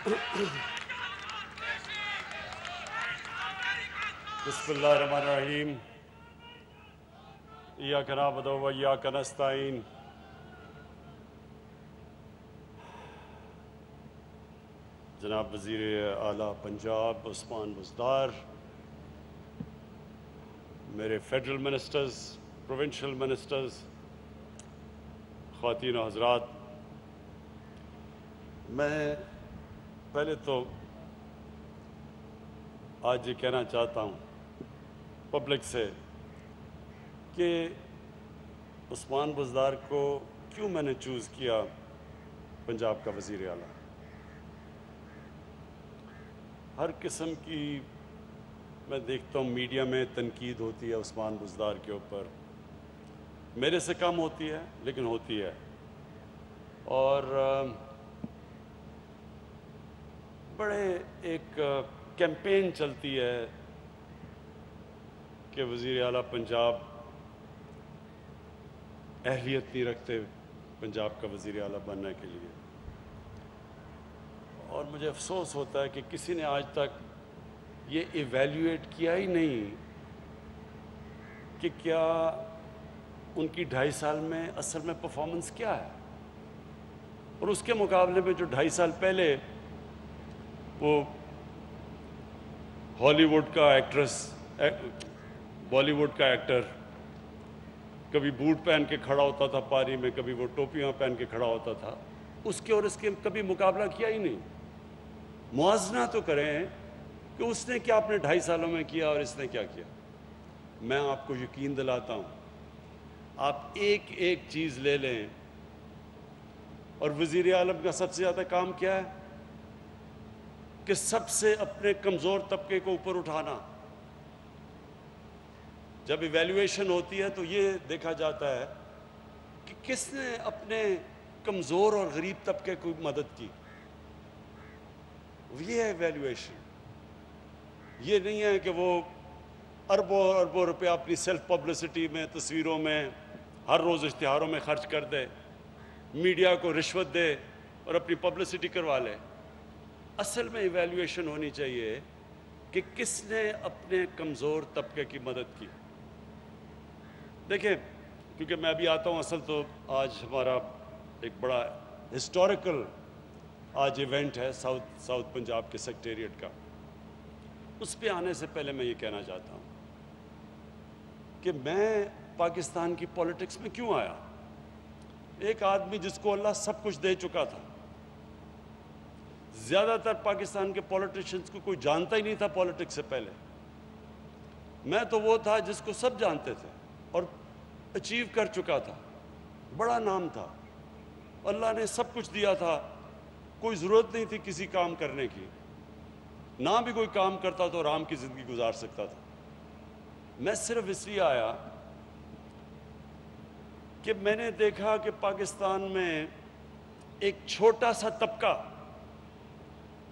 بسم اللہ الرحمن الرحیم ایاک نعبد و ایاک نستعین جناب وزیر اعلیٰ پنجاب عثمان بزدار، میرے فیڈرل منسٹرز، پروونشل منسٹرز، خواتین و حضرات، میں پہلے تو آج یہ کہنا چاہتا ہوں پبلک سے کہ عثمان بزدار کو کیوں میں نے چوز کیا پنجاب کا وزیر اعلیٰ۔ ہر قسم کی میں دیکھتا ہوں میڈیا میں تنقید ہوتی ہے عثمان بزدار کے اوپر، میرے سے کم ہوتی ہے لیکن ہوتی ہے، اور بڑے ایک کیمپین چلتی ہے کہ وزیر اعلیٰ پنجاب اہلیت نہیں رکھتے پنجاب کا وزیر اعلیٰ بننے کے لیے، اور مجھے افسوس ہوتا ہے کہ کسی نے آج تک یہ ایویلیویٹ کیا ہی نہیں کہ کیا ان کی 2.5 سال میں اصل میں پرفارمنس کیا ہے، اور اس کے مقابلے میں جو 2.5 سال پہلے وہ ہالی ووڈ کا ایکٹریس، بالی ووڈ کا ایکٹر کبھی بوٹ پہن کے کھڑا ہوتا تھا پاری میں، کبھی وہ ٹوپیاں پہن کے کھڑا ہوتا تھا، اس کے اور اس کے کبھی مقابلہ کیا ہی نہیں۔ موازنہ تو کریں کہ اس نے کیا اپنے 2.5 سالوں میں کیا اور اس نے کیا کیا۔ میں آپ کو یقین دلاتا ہوں، آپ ایک ایک چیز لے لیں، اور وزیر اعظم کا سب سے زیادہ کام کیا ہے کہ سب سے اپنے کمزور طبقے کو اوپر اٹھانا۔ جب ایویلیویشن ہوتی ہے تو یہ دیکھا جاتا ہے کہ کس نے اپنے کمزور اور غریب طبقے کو مدد کی، یہ ہے ایویلیویشن۔ یہ نہیں ہے کہ وہ اربوں اربوں روپیہ اپنی سیلف پبلسٹی میں، تصویروں میں، ہر روز اشتہاروں میں خرچ کر دے، میڈیا کو رشوت دے اور اپنی پبلسٹی کروا لے۔ اصل میں ایویلیویشن ہونی چاہیے کہ کس نے اپنے کمزور طبقے کی مدد کی۔ دیکھیں، کیونکہ میں ابھی آتا ہوں، اصل تو آج ہمارا ایک بڑا ہسٹوریکل آج ایونٹ ہے ساؤتھ پنجاب کے سیکریٹریٹ کا۔ اس پہ آنے سے پہلے میں یہ کہنا چاہتا ہوں کہ میں پاکستان کی پولیٹکس میں کیوں آیا۔ ایک آدمی جس کو اللہ سب کچھ دے چکا تھا، زیادہ تر پاکستان کے پولیٹیشنز کو کوئی جانتا ہی نہیں تھا پولیٹکس سے پہلے۔ میں تو وہ تھا جس کو سب جانتے تھے اور اچیو کر چکا تھا، بڑا نام تھا، اللہ نے سب کچھ دیا تھا، کوئی ضرورت نہیں تھی کسی کام کرنے کی، نہ بھی کوئی کام کرتا تو آرام کی زندگی گزار سکتا تھا۔ میں صرف اس لیے آیا کہ میں نے دیکھا کہ پاکستان میں ایک چھوٹا سا طبقہ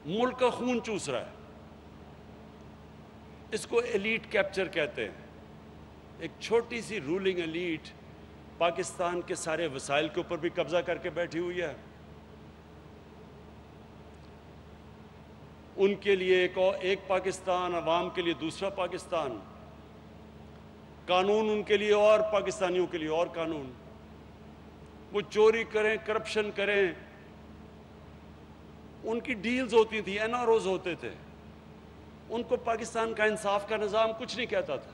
ملک کا خون چوس رہا ہے۔ اس کو ایلیٹ کیپچر کہتے ہیں۔ ایک چھوٹی سی رولنگ ایلیٹ پاکستان کے سارے وسائل کے اوپر بھی قبضہ کر کے بیٹھی ہوئی ہے۔ ان کے لیے ایک پاکستان، عوام کے لیے دوسرا پاکستان، قانون ان کے لیے اور پاکستانیوں کے لیے اور قانون۔ وہ چوری کریں، کرپشن کریں، ان کی ڈیلز ہوتی تھیں، این آر اوز ہوتے تھے، ان کو پاکستان کا انصاف کا نظام کچھ نہیں کہتا تھا۔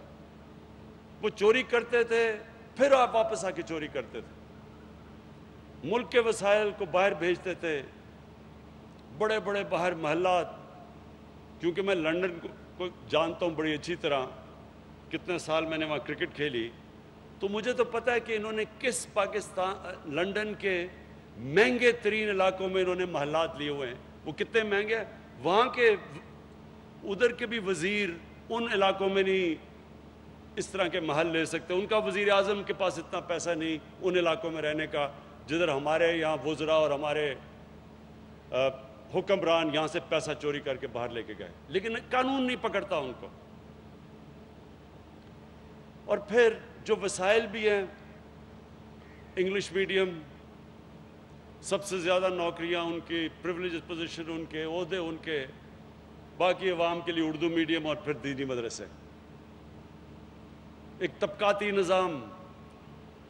وہ چوری کرتے تھے، پھر آپ واپس آ کے چوری کرتے تھے، ملک کے وسائل کو باہر بھیجتے تھے، بڑے بڑے باہر محلات۔ کیونکہ میں لندن کو جانتا ہوں بڑی اچھی طرح، کتنے سال میں نے وہاں کرکٹ کھیلی، تو مجھے تو پتہ ہے کہ انہوں نے کس لندن کے مہنگے ترین علاقوں میں انہوں نے محلات لیے ہوئے ہیں۔ وہ کتنے مہنگے ہیں، وہاں کے ادھر کے بھی وزیر ان علاقوں میں نہیں اس طرح کے محل لے سکتے، ان کا وزیر اعظم کے پاس اتنا پیسہ نہیں ان علاقوں میں رہنے کا جدھر ہمارے یہاں وزراء اور ہمارے حکمران یہاں سے پیسہ چوری کر کے باہر لے کے گئے، لیکن قانون نہیں پکڑتا ان کو۔ اور پھر جو وسائل بھی ہیں، انگلش میڈیم، سب سے زیادہ نوکریاں ان کی، پریولیج پوزیشن ان کے، عہدے ان کے، باقی عوام کے لیے اردو میڈیم اور پھر دینی مدرسے. ایک طبقاتی نظام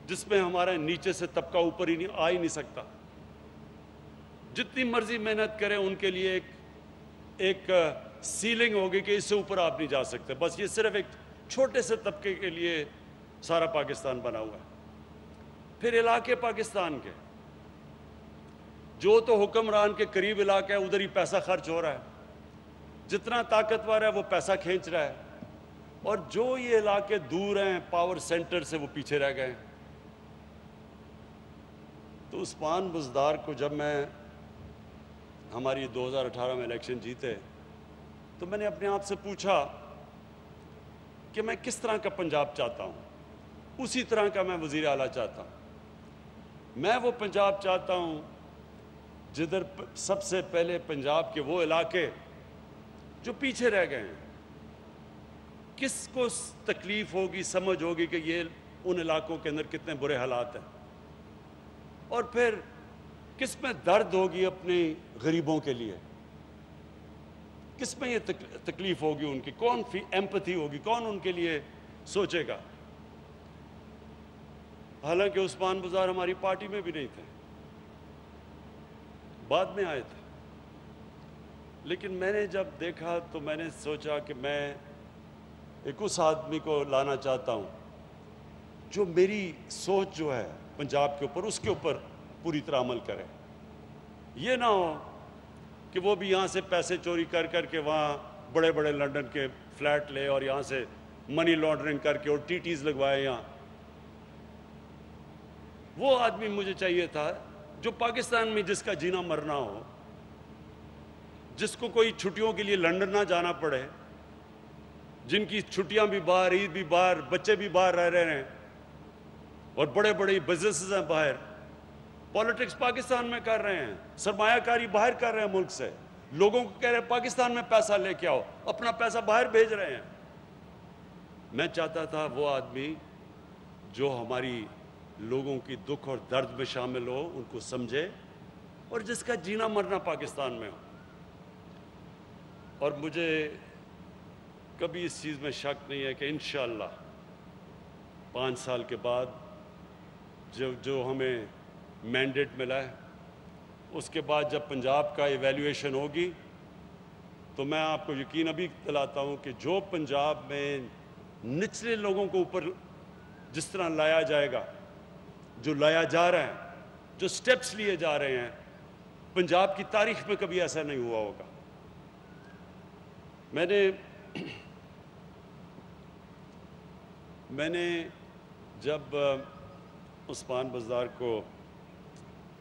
جس میں ہمارا نیچے سے طبقہ اوپر ہی آ ہی نہیں سکتا. جتنی مرضی محنت کریں ان کے لیے ایک سیلنگ ہوگی کہ اس سے اوپر آپ نہیں جا سکتے. بس یہ صرف ایک چھوٹے سے طبقے کے لیے سارا پاکستان بنا ہوا ہے. پھر علاقے پاکستان کے جو تو حکمران کے قریب علاقہ ہے ادھر ہی پیسہ خرچ ہو رہا ہے، جتنا طاقتور ہے وہ پیسہ کھینچ رہا ہے، اور جو یہ علاقے دور ہیں پاور سینٹر سے وہ پیچھے رہ گئے ہیں. تو عثمان بزدار کو جب میں ہماری 2018 میں الیکشن جیتے تو میں نے اپنے آپ سے پوچھا کہ میں کس طرح کا پنجاب چاہتا ہوں. اسی طرح کا میں وزیر اعلیٰ چاہتا ہوں. میں وہ پنجاب چاہتا ہوں جدھر سب سے پہلے پنجاب کے وہ علاقے جو پیچھے رہ گئے ہیں، کس کو تکلیف ہوگی، سمجھ ہوگی کہ یہ ان علاقوں کے اندر کتنے برے حالات ہیں، اور پھر کس میں درد ہوگی اپنے غریبوں کے لیے، کس میں یہ تکلیف ہوگی ان کی، کون ایمپتھی ہوگی، کون ان کے لیے سوچے گا. حالانکہ عثمان بزدار ہماری پارٹی میں بھی نہیں تھے، بعد میں آئے تھے. لیکن میں نے جب دیکھا تو میں نے سوچا کہ میں ایک اس آدمی کو لانا چاہتا ہوں جو میری سوچ جو ہے پنجاب کے اوپر، اس کے اوپر پوری طرح عمل کرے. یہ نہ ہو کہ وہ بھی یہاں سے پیسے چوری کر کر کے وہاں بڑے بڑے لنڈن کے فلیٹ لے اور یہاں سے منی لانڈرنگ کر کے اور ٹی ٹیز لگوائے یہاں. وہ آدمی مجھے چاہیے تھا جو پاکستان میں جس کا جینا مرنا ہو، جس کو کوئی چھٹیوں کے لیے لنڈن نہ جانا پڑے، جن کی چھٹیاں بھی باہر، عید بھی باہر، بچے بھی باہر رہ رہے ہیں، اور بڑے بڑے بزنسز ہیں باہر. پالیٹکس پاکستان میں کر رہے ہیں، سرمایہ کاری باہر کر رہے ہیں ملک سے، لوگوں کو کہہ رہے ہیں پاکستان میں پیسہ لے کے آؤ، اپنا پیسہ باہر بھیج رہے ہیں. میں چاہتا تھا وہ آدمی جو ہماری لوگوں کی دکھ اور درد میں شامل ہو، ان کو سمجھے، اور جس کا جینا مرنا پاکستان میں ہو. اور مجھے کبھی اس چیز میں شک نہیں ہے کہ انشاءاللہ 5 سال کے بعد جو ہمیں مینڈیٹ ملا ہے، اس کے بعد جب پنجاب کا ایویلیویشن ہوگی تو میں آپ کو یقین ابھی دلاتا ہوں کہ جو پنجاب میں نچلے لوگوں کو اوپر جس طرح لایا جائے گا، جو لایا جا رہا ہے، جو سٹیپس لیے جا رہے ہیں، پنجاب کی تاریخ میں کبھی ایسا نہیں ہوا ہوگا. میں نے جب عثمان بزدار کو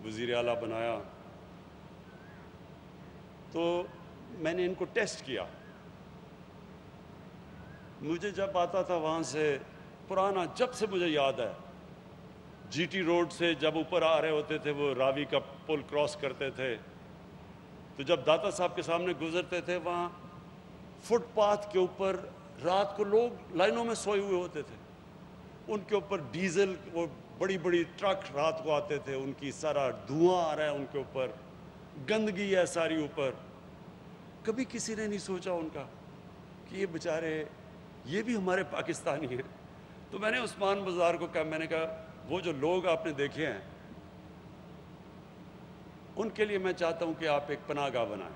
وزیر اعلیٰ بنایا تو میں نے ان کو ٹیسٹ کیا. مجھے جب آتا تھا وہاں سے پرانا، جب سے مجھے یاد ہے، جی ٹی روڈ سے جب اوپر آ رہے ہوتے تھے، وہ راوی کا پل کراس کرتے تھے، تو جب داتا صاحب کے سامنے گزرتے تھے، وہاں فٹ پاتھ کے اوپر رات کو لوگ لائنوں میں سوئے ہوئے ہوتے تھے. ان کے اوپر ڈیزل، وہ بڑی بڑی ٹرک رات کو آتے تھے، ان کی سارا دھواں آ رہا ہے ان کے اوپر، گندگی ہے ساری اوپر. کبھی کسی نے نہیں سوچا ان کا کہ یہ بیچارے، یہ بھی ہمارے پاکستانی ہیں. تو میں نے عثمان بزدار کو کہا، میں نے کہا وہ جو لوگ آپ نے دیکھے ہیں ان کے لیے میں چاہتا ہوں کہ آپ ایک پناہ گاہ بنائیں،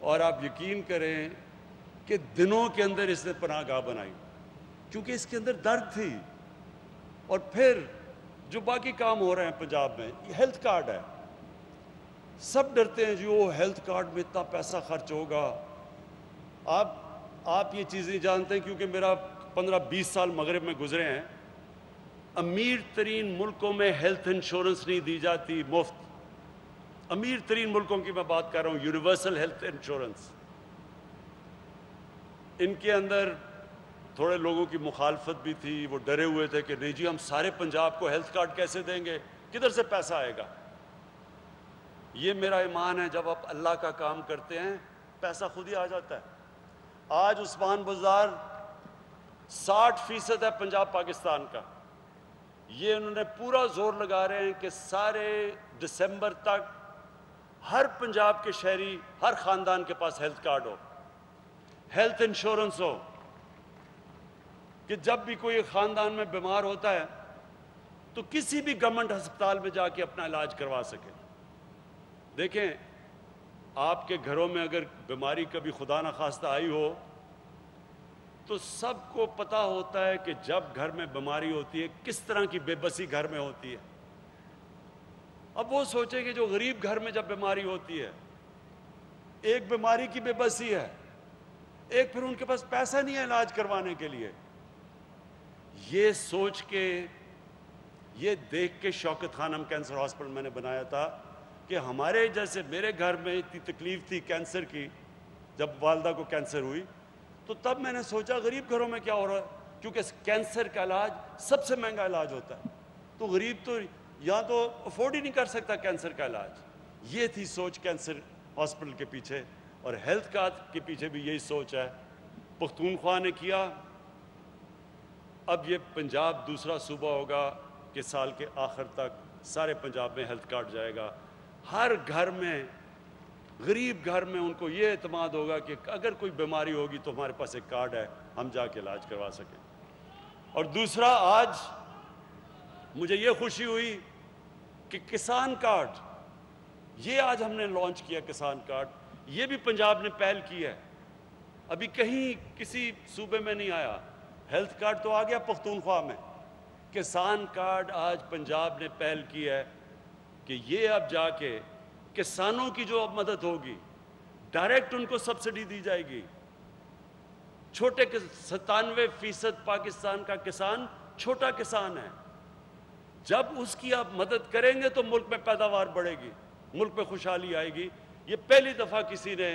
اور آپ یقین کریں کہ دنوں کے اندر اس نے پناہ گاہ بنائی، کیونکہ اس کے اندر درد تھی. اور پھر جو باقی کام ہو رہے ہیں پنجاب میں، یہ ہیلتھ کارڈ ہے. سب ڈرتے ہیں جی وہ ہیلتھ کارڈ میں اتنا پیسہ خرچ ہوگا. آپ یہ چیز نہیں جانتے ہیں، کیونکہ میرا 15-20 سال مغرب میں گزرے ہیں. امیر ترین ملکوں میں ہیلتھ انشورنس نہیں دی جاتی مفت. امیر ترین ملکوں کی میں بات کر رہا ہوں، یونیورسل ہیلتھ انشورنس. ان کے اندر تھوڑے لوگوں کی مخالفت بھی تھی، وہ ڈرے ہوئے تھے کہ نہیں جی ہم سارے پنجاب کو ہیلتھ کارڈ کیسے دیں گے، کدھر سے پیسہ آئے گا. یہ میرا ایمان ہے، جب آپ اللہ کا کام کرتے ہیں پیسہ خود ہی آ جاتا ہے. آج عثمان بزدار 60% ہے پنجاب پاکستان کا. یہ انہوں نے پورا زور لگا رہے ہیں کہ سارے دسمبر تک ہر پنجاب کے شہری، ہر خاندان کے پاس ہیلتھ کارڈ ہو، ہیلتھ انشورنس ہو، کہ جب بھی کوئی خاندان میں بیمار ہوتا ہے تو کسی بھی گورنمنٹ ہسپتال میں جا کے اپنا علاج کروا سکے۔ دیکھیں، آپ کے گھروں میں اگر بیماری کبھی خدا نخواستہ آئی ہو تو سب کو پتہ ہوتا ہے کہ جب گھر میں بیماری ہوتی ہے کس طرح کی بے بسی گھر میں ہوتی ہے۔ اب وہ سوچیں کہ جو غریب گھر میں جب بیماری ہوتی ہے، ایک بیماری کی بے بسی ہے، ایک پھر ان کے پاس پیسہ نہیں ہے علاج کروانے کے لیے۔ یہ سوچ کے، یہ دیکھ کے شوکت خانم کینسر ہاسپٹل میں نے بنایا تھا کہ ہمارے جیسے، میرے گھر میں اتنی تکلیف تھی کینسر کی، جب والدہ کو کینسر ہوئی تو تب میں نے سوچا غریب گھروں میں کیا ہو رہا ہے، کیونکہ کینسر کا علاج سب سے مہنگا علاج ہوتا ہے، تو غریب تو یا تو افورڈ ہی نہیں کر سکتا کینسر کا علاج۔ یہ تھی سوچ کینسر ہاسپٹل کے پیچھے، اور ہیلتھ کارڈ کے پیچھے بھی یہی سوچ ہے۔ پختونخوا نے کیا، اب یہ پنجاب دوسرا صوبہ ہوگا کہ سال کے آخر تک سارے پنجاب میں ہیلتھ کارڈ جائے گا۔ ہر گھر میں، غریب گھر میں ان کو یہ اعتماد ہوگا کہ اگر کوئی بیماری ہوگی تو ہمارے پاس ایک کارڈ ہے، ہم جا کے علاج کروا سکیں۔ اور دوسرا، آج مجھے یہ خوشی ہوئی کہ کسان کارڈ، یہ آج ہم نے لانچ کیا، کسان کارڈ، یہ بھی پنجاب نے پہل کی ہے، ابھی کہیں کسی صوبے میں نہیں آیا۔ ہیلتھ کارڈ تو آ گیا پختونخوا میں، کسان کارڈ آج پنجاب نے پہل کی ہے کہ یہ اب جا کے کسانوں کی جو اب مدد ہوگی، ڈائریکٹ ان کو سبسڈی دی جائے گی۔ چھوٹے 97% پاکستان کا کسان چھوٹا کسان ہے، جب اس کی آپ مدد کریں گے تو ملک میں پیداوار بڑھے گی، ملک میں خوشحالی آئے گی۔ یہ پہلی دفعہ کسی نے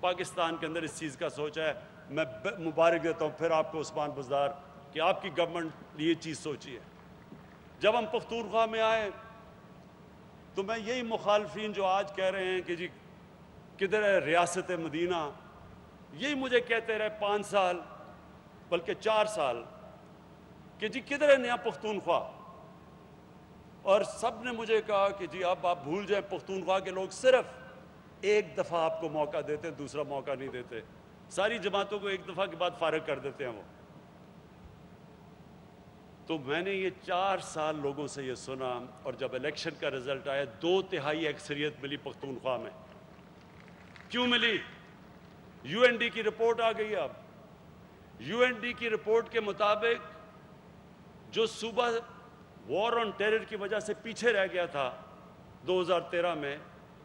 پاکستان کے اندر اس چیز کا سوچا ہے۔ میں مبارک دیتا ہوں پھر آپ کو عثمان بزدار کہ آپ کی گورنمنٹ نے یہ چیز سوچی ہے۔ جب ہم پختونخوا میں آئے تو میں یہی مخالفین جو آج کہہ رہے ہیں کہ جی کدھر ہے ریاست مدینہ، یہی مجھے کہتے رہے 5 سال بلکہ 4 سال کہ جی کدھر ہے نیا پختونخوا، اور سب نے مجھے کہا کہ جی اب آپ بھول جائیں، پختونخوا کے لوگ صرف ایک دفعہ آپ کو موقع دیتے، دوسرا موقع نہیں دیتے، ساری جماعتوں کو ایک دفعہ کے بعد فارغ کر دیتے ہیں وہ۔ تو میں نے یہ 4 سال لوگوں سے یہ سنا، اور جب الیکشن کا رزلٹ آیا 2/3 اکثریت ملی پختونخوا میں۔ کیوں ملی؟ یو این ڈی کی رپورٹ آ گئی۔ اب یو این ڈی کی رپورٹ کے مطابق جو صوبہ وار آن ٹیرر کی وجہ سے پیچھے رہ گیا تھا 2013 میں،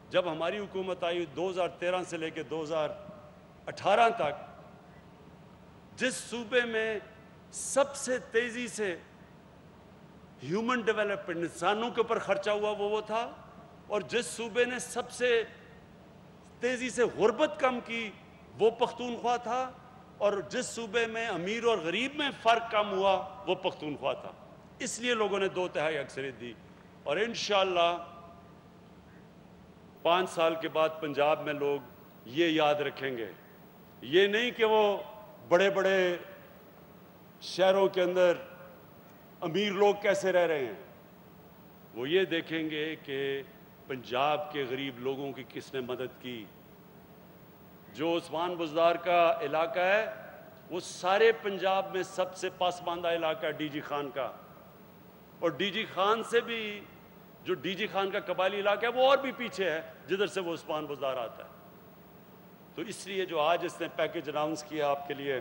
جب ہماری حکومت آئی 2013 سے لے کے 2018 تک، جس صوبے میں سب سے تیزی سے ہیومن ڈیولپمنٹ، انسانوں کے اوپر خرچہ ہوا وہ تھا، اور جس صوبے نے سب سے تیزی سے غربت کم کی وہ پختونخوا تھا، اور جس صوبے میں امیر اور غریب میں فرق کم ہوا وہ پختونخوا تھا۔ اس لیے لوگوں نے 2/3 اکثریت دی، اور انشاءاللہ 5 سال کے بعد پنجاب میں لوگ یہ یاد رکھیں گے، یہ نہیں کہ وہ بڑے بڑے شہروں کے اندر امیر لوگ کیسے رہ رہے ہیں، وہ یہ دیکھیں گے کہ پنجاب کے غریب لوگوں کی کس نے مدد کی۔ جو عثمان بزدار کا علاقہ ہے وہ سارے پنجاب میں سب سے پسماندہ علاقہ ہے ڈی جی خان کا، اور ڈی جی خان سے بھی، جو ڈی جی خان کا قبائلی علاقہ ہے وہ اور بھی پیچھے ہے جدھر سے وہ عثمان بزدار آتا ہے۔ تو اس لیے جو آج اس نے پیکج اناؤنس کیا آپ کے لیے،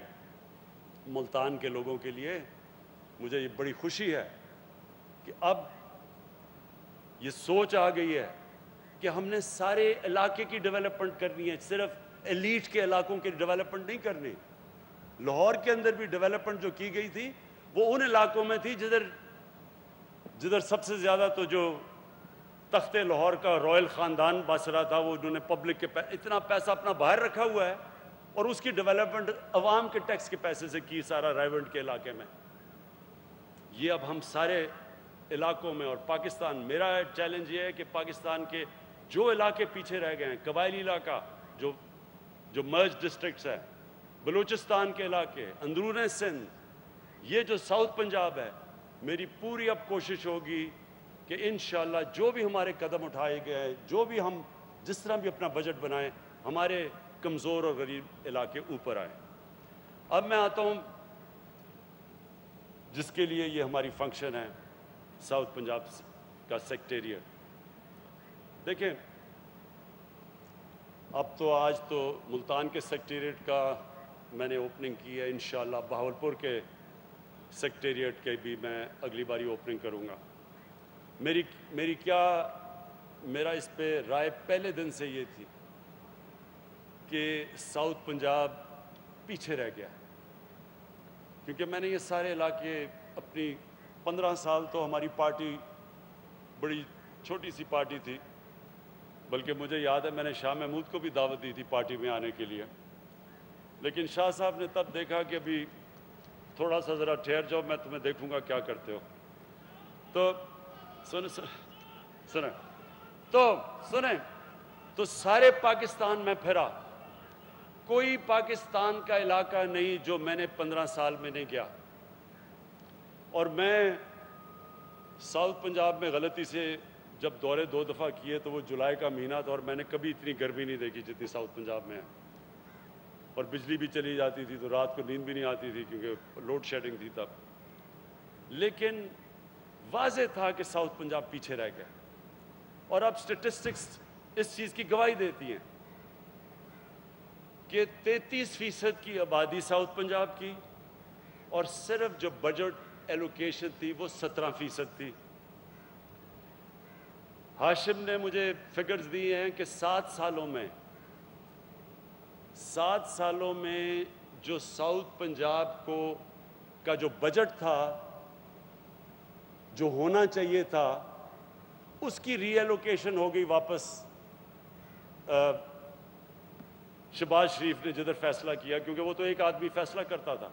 ملتان کے لوگوں کے لیے، مجھے یہ بڑی خوشی ہے کہ اب یہ سوچ آ گئی ہے کہ ہم نے سارے علاقے کی ڈیولپمنٹ کرنی ہے، صرف ایلیٹ کے علاقوں کی ڈیولپمنٹ نہیں کرنی۔ لاہور کے اندر بھی ڈیولپمنٹ جو کی گئی تھی وہ ان علاقوں میں تھی جدھر سب سے زیادہ تو جو تخت لاہور کا رائل خاندان باسرا تھا، وہ انہوں نے پبلک کے اتنا پیسہ اپنا باہر رکھا ہوا ہے، اور اس کی ڈیولپمنٹ عوام کے ٹیکس کے پیسے سے کی، سارا رائیونڈ کے علاقے میں۔ یہ اب ہم سارے علاقوں میں، اور پاکستان، میرا چیلنج یہ ہے کہ پاکستان کے جو علاقے پیچھے رہ گئے ہیں، قبائلی علاقہ جو مرج ڈسٹرکٹس ہیں، بلوچستان کے علاقے، اندرون سندھ، یہ جو ساؤتھ پنجاب ہے، میری پوری اب کوشش ہوگی کہ انشاءاللہ جو بھی ہمارے قدم اٹھائے گئے، جو بھی ہم جس طرح بھی اپنا بجٹ بنائیں، ہمارے کمزور اور غریب علاقے اوپر آئیں۔ اب میں آتا ہوں جس کے لیے یہ ہماری فنکشن ہے، ساؤتھ پنجاب کا سیکریٹریٹ۔ دیکھیں، اب تو آج تو ملتان کے سیکریٹریٹ کا میں نے اوپننگ کی ہے، انشاءاللہ بہاولپور کے سیکریٹریٹ کے بھی میں اگلی باری اوپننگ کروں گا۔ میرا اس پہ رائے پہلے دن سے یہ تھی کہ ساؤتھ پنجاب پیچھے رہ گیا، کیونکہ میں نے یہ سارے علاقے اپنی 15 سال تو ہماری پارٹی بڑی چھوٹی سی پارٹی تھی، بلکہ مجھے یاد ہے میں نے شاہ محمود کو بھی دعوت دی تھی پارٹی میں آنے کے لیے، لیکن شاہ صاحب نے تب دیکھا کہ ابھی تھوڑا سا ذرا ٹھہر جاؤ، میں تمہیں دیکھوں گا کیا کرتے ہو۔ تو سنیں تو سارے پاکستان میں پھرا، کوئی پاکستان کا علاقہ نہیں جو میں نے 15 سال میں نہیں گیا۔ اور میں ساؤتھ پنجاب میں غلطی سے جب دورے 2 دفعہ کیے تو وہ جولائی کا مہینہ تھا، اور میں نے کبھی اتنی گرمی نہیں دیکھی جتنی ساؤتھ پنجاب میں ہے، اور بجلی بھی چلی جاتی تھی تو رات کو نیند بھی نہیں آتی تھی کیونکہ لوڈ شیڈنگ تھی تب۔ لیکن واضح تھا کہ ساؤتھ پنجاب پیچھے رہ گیا، اور اب سٹیٹسٹکس اس چیز کی گواہی دیتی ہیں کہ 33% کی آبادی ساؤتھ پنجاب کی، اور صرف جو بجٹ ایلوکیشن تھی وہ 17% تھی۔ ہاشم نے مجھے فگرز دی ہیں کہ 7 سالوں میں جو ساؤتھ پنجاب کا جو بجٹ تھا، جو ہونا چاہیے تھا، اس کی ری ایلوکیشن ہو گئی واپس شہباز شریف نے جدھر فیصلہ کیا، کیونکہ وہ تو ایک آدمی فیصلہ کرتا تھا،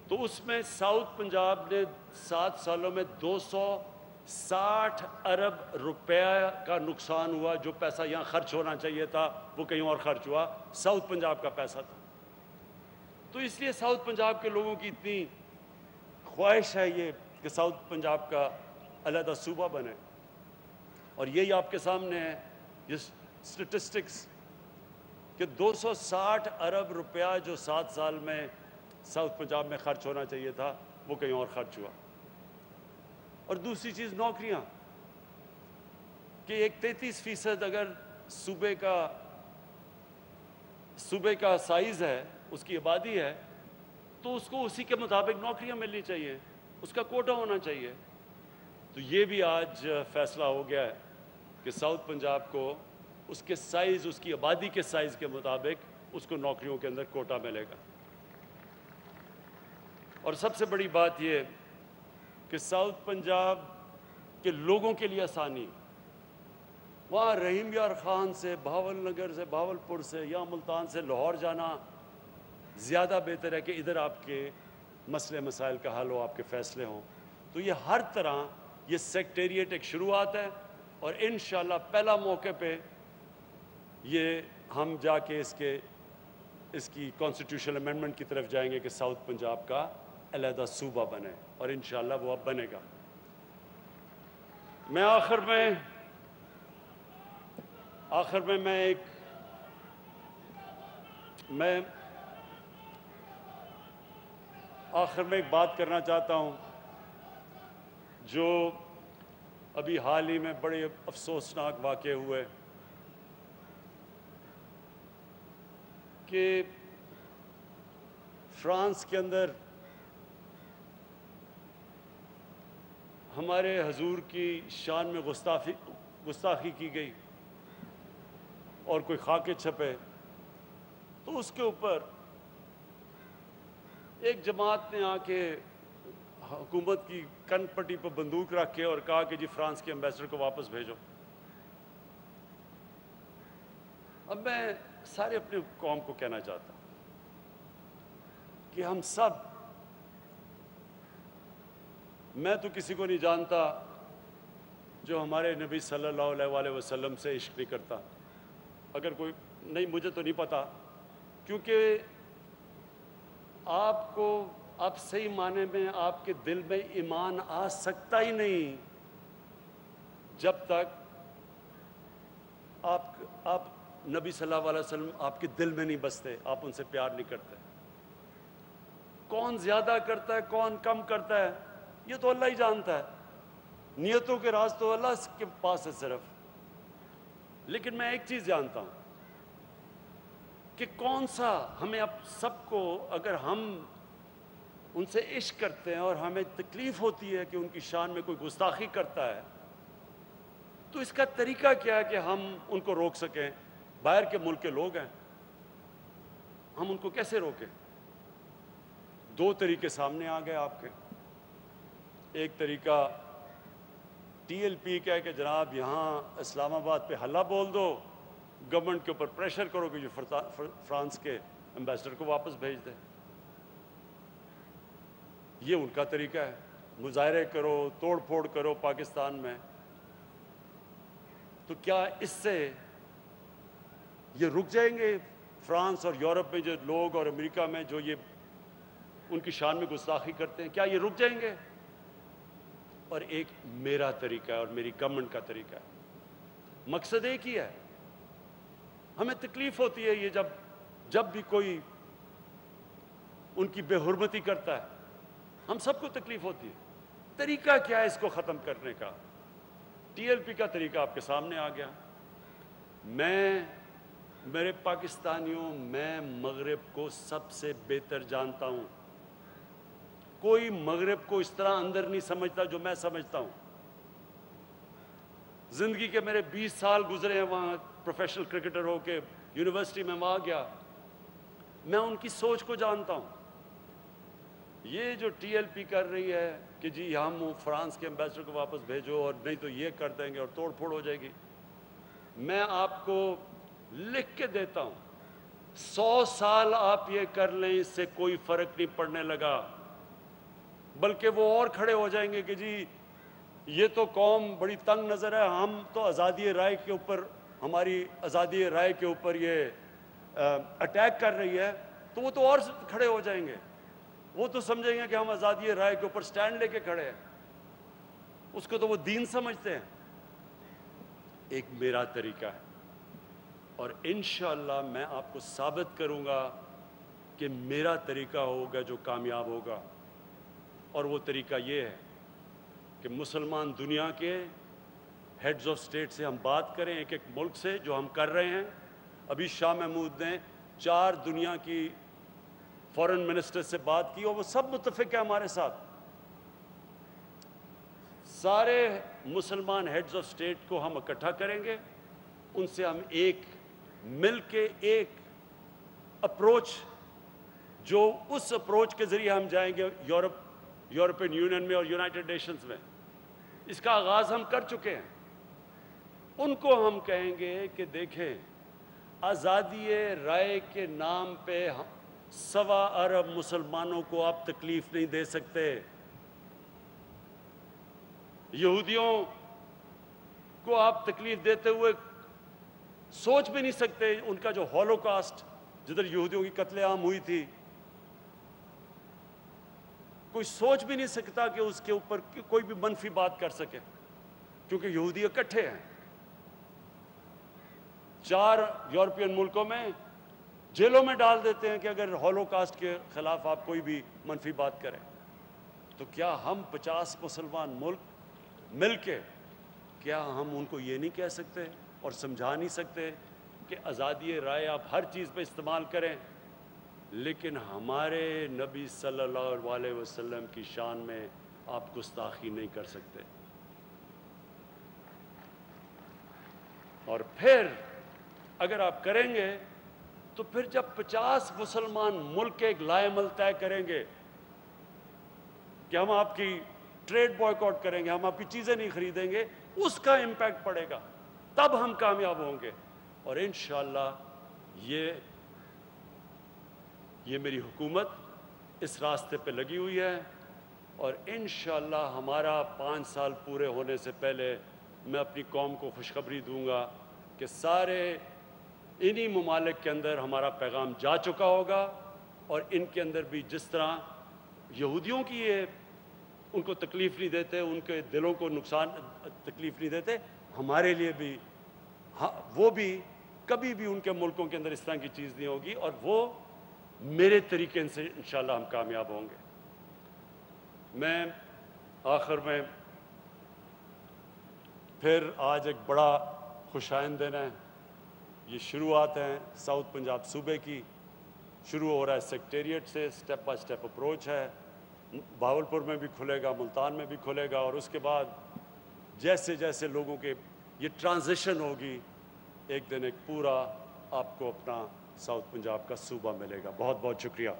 تو اس میں ساؤتھ پنجاب نے 7 سالوں میں 260 ارب روپے کا نقصان ہوا۔ جو پیسہ یہاں خرچ ہونا چاہیے تھا وہ کہیں اور خرچ ہوا، ساؤتھ پنجاب کا پیسہ تھا۔ تو اس لیے ساؤتھ پنجاب کے لوگوں کی اتنی خواہش ہے یہ کہ ساؤتھ پنجاب کا علیحدہ صوبہ بنے، اور یہی آپ کے سامنے ہے یہ سٹیٹسٹکس کہ 260 ارب روپیہ جو 7 سال میں ساؤتھ پنجاب میں خرچ ہونا چاہیے تھا وہ کہیں اور خرچ ہوا۔ اور دوسری چیز نوکریاں، کہ ایک 33% اگر صوبے کا سائز ہے، اس کی آبادی ہے، تو اس کو اسی کے مطابق نوکریاں ملنی چاہیے، اس کا کوٹا ہونا چاہیے۔ تو یہ بھی آج فیصلہ ہو گیا ہے کہ ساؤتھ پنجاب کو اس کے سائز، اس کی آبادی کے سائز کے مطابق اس کو نوکریوں کے اندر کوٹا ملے گا۔ اور سب سے بڑی بات یہ کہ ساؤتھ پنجاب کے لوگوں کے لیے آسانی، وہاں رحیم یار خان سے، بہاول نگر سے، بہاولپور سے یا ملتان سے لاہور جانا زیادہ بہتر ہے کہ ادھر آپ کے مسئلے مسائل کا حل ہو، آپ کے فیصلے ہوں۔ تو یہ ہر طرح یہ سیکریٹریٹ ایک شروعات ہے، اور انشاءاللہ پہلا موقع پہ یہ ہم جا کے اس کی کانسٹیٹیوشنل امینڈمنٹ کی طرف جائیں گے کہ ساؤتھ پنجاب کا علیحدہ صوبہ بنے، اور انشاءاللہ وہ اب بنے گا۔ میں آخر میں ایک بات کرنا چاہتا ہوں جو ابھی حال ہی میں بڑے افسوسناک واقع ہوئے، کہ فرانس کے اندر ہمارے حضور کی شان میں گستاخی کی گئی اور کوئی خاکے چھپے، تو اس کے اوپر ایک جماعت نے آ کے حکومت کی کن پٹی پر بندوق رکھ کے اور کہا کہ جی فرانس کے ایمبیسڈر کو واپس بھیجو۔ اب میں سارے اپنے قوم کو کہنا چاہتا ہوں کہ ہم سب، میں تو کسی کو نہیں جانتا جو ہمارے نبی صلی اللہ علیہ وآلہ وسلم سے عشق نہیں کرتا، اگر کوئی نہیں، مجھے تو نہیں پتا، کیونکہ اب صحیح معنی میں آپ کے دل میں ایمان آ سکتا ہی نہیں جب تک آپ نبی صلی اللہ علیہ وسلم آپ کے دل میں نہیں بستے، آپ ان سے پیار نہیں کرتے۔ کون زیادہ کرتا ہے کون کم کرتا ہے یہ تو اللہ ہی جانتا ہے، نیتوں کے راز تو اللہ کے پاس ہے صرف۔ لیکن میں ایک چیز جانتا ہوں کہ کون سا ہمیں اب سب کو، اگر ہم ان سے عشق کرتے ہیں اور ہمیں تکلیف ہوتی ہے کہ ان کی شان میں کوئی گستاخی کرتا ہے، تو اس کا طریقہ کیا ہے کہ ہم ان کو روک سکیں؟ باہر کے ملک کے لوگ ہیں، ہم ان کو کیسے روکیں؟ دو طریقے سامنے آ گئے آپ کے۔ ایک طریقہ ٹی ایل پی کا ہے کہ جناب یہاں اسلام آباد پہ ہلہ بول دو، گورنمنٹ کے اوپر پریشر کرو کہ جو فرانس کے ایمبیسڈر کو واپس بھیج دے۔ یہ ان کا طریقہ ہے، مظاہرے کرو، توڑ پھوڑ کرو پاکستان میں۔ تو کیا اس سے یہ رک جائیں گے؟ فرانس اور یورپ میں جو لوگ اور امریکہ میں جو یہ ان کی شان میں گستاخی کرتے ہیں، کیا یہ رک جائیں گے؟ اور ایک میرا طریقہ ہے اور میری گورنمنٹ کا طریقہ ہے، مقصد ایک ہی ہے۔ ہمیں تکلیف ہوتی ہے یہ جب بھی کوئی ان کی بے حرمتی کرتا ہے، ہم سب کو تکلیف ہوتی ہے۔ طریقہ کیا ہے اس کو ختم کرنے کا؟ ٹی ایل پی کا طریقہ آپ کے سامنے آ گیا۔ میرے پاکستانیوں، میں مغرب کو سب سے بہتر جانتا ہوں، کوئی مغرب کو اس طرح اندر نہیں سمجھتا جو میں سمجھتا ہوں۔ زندگی کے میرے 20 سال گزرے ہیں وہاں، پروفیشنل کرکٹر ہو کے یونیورسٹی میں وہاں گیا، میں ان کی سوچ کو جانتا ہوں۔ یہ جو ٹی ایل پی کر رہی ہے کہ جی ہم فرانس کے ایمبیسڈر کو واپس بھیجو اور نہیں تو یہ کر دیں گے اور توڑ پھوڑ ہو جائے گی، میں آپ کو لکھ کے دیتا ہوں 100 سال آپ یہ کر لیں اس سے کوئی فرق نہیں پڑنے لگا، بلکہ وہ اور کھڑے ہو جائیں گے کہ جی یہ تو قوم بڑی تنگ نظر ہے، ہم تو آزادی رائے کے اوپر، ہماری آزادی رائے کے اوپر یہ اٹیک کر رہی ہے، تو وہ تو اور کھڑے ہو جائیں گے، وہ تو سمجھیں گے کہ ہم آزادی رائے کے اوپر سٹینڈ لے کے کھڑے ہیں، اس کو تو وہ دین سمجھتے ہیں۔ ایک میرا طریقہ ہے اور انشاءاللہ میں آپ کو ثابت کروں گا کہ میرا طریقہ ہوگا جو کامیاب ہوگا، اور وہ طریقہ یہ ہے کہ مسلمان دنیا کے ہیڈز آف سٹیٹ سے ہم بات کریں، ایک ایک ملک سے، جو ہم کر رہے ہیں۔ ابھی شاہ محمود نے 4 دنیا کی فورن منسٹر سے بات کی اور وہ سب متفق ہیں ہمارے ساتھ۔ سارے مسلمان ہیڈز آف سٹیٹ کو ہم اکٹھا کریں گے، ان سے ہم ایک مل کے ایک اپروچ، جو اس اپروچ کے ذریعے ہم جائیں گے یورپین یونین میں اور یونائٹڈ نیشنز میں، اس کا آغاز ہم کر چکے ہیں۔ ان کو ہم کہیں گے کہ دیکھیں، آزادی رائے کے نام پہ 1.25 ارب مسلمانوں کو آپ تکلیف نہیں دے سکتے، یہودیوں کو آپ تکلیف دیتے ہوئے سوچ بھی نہیں سکتے۔ ان کا جو ہولوکاسٹ، جدھر یہودیوں کی قتل عام ہوئی تھی، کوئی سوچ بھی نہیں سکتا کہ اس کے اوپر کوئی بھی منفی بات کر سکے، کیونکہ یہودی اکٹھے ہیں۔ 4 یورپین ملکوں میں جیلوں میں ڈال دیتے ہیں کہ اگر ہولوکاسٹ کے خلاف آپ کوئی بھی منفی بات کریں۔ تو کیا ہم 50 مسلمان ملک مل کے، کیا ہم ان کو یہ نہیں کہہ سکتے اور سمجھا نہیں سکتے کہ آزادی رائے آپ ہر چیز پہ استعمال کریں، لیکن ہمارے نبی صلی اللہ علیہ وسلم کی شان میں آپ گستاخی نہیں کر سکتے؟ اور پھر اگر آپ کریں گے تو پھر جب 50 مسلمان ملک ایک لائے عمل طے کریں گے کہ ہم آپ کی ٹریڈ بوائے کاٹ کریں گے، ہم آپ کی چیزیں نہیں خریدیں گے، اس کا امپیکٹ پڑے گا، تب ہم کامیاب ہوں گے۔ اور انشاءاللہ یہ میری حکومت اس راستے پہ لگی ہوئی ہے، اور انشاءاللہ ہمارا 5 سال پورے ہونے سے پہلے میں اپنی قوم کو خوشخبری دوں گا کہ سارے انہی ممالک کے اندر ہمارا پیغام جا چکا ہوگا، اور ان کے اندر بھی جس طرح یہودیوں کی یہ ان کو تکلیف نہیں دیتے, ان کے دلوں کو نقصان تکلیف نہیں دیتے, ہمارے لیے بھی وہ بھی کبھی بھی ان کے ملکوں کے اندر اس طرح کی چیز نہیں ہوگی, اور وہ میرے طریقے سے انشاءاللہ ہم کامیاب ہوں گے. میں آخر میں پھر آج ایک بڑا خوشائند دن ہے, یہ شروعات ہیں ساؤتھ پنجاب صوبے کی, شروع ہو رہا ہے سیکٹریٹ سے, سٹیپ بائی سٹیپ اپروچ ہے, بہاولپور میں بھی کھلے گا, ملتان میں بھی کھلے گا, اور اس کے بعد جیسے جیسے لوگوں کے یہ ٹرانزیشن ہوگی, ایک دن ایک پورا آپ کو اپنا ساؤتھ پنجاب کا صوبہ ملے گا. بہت بہت شکریہ.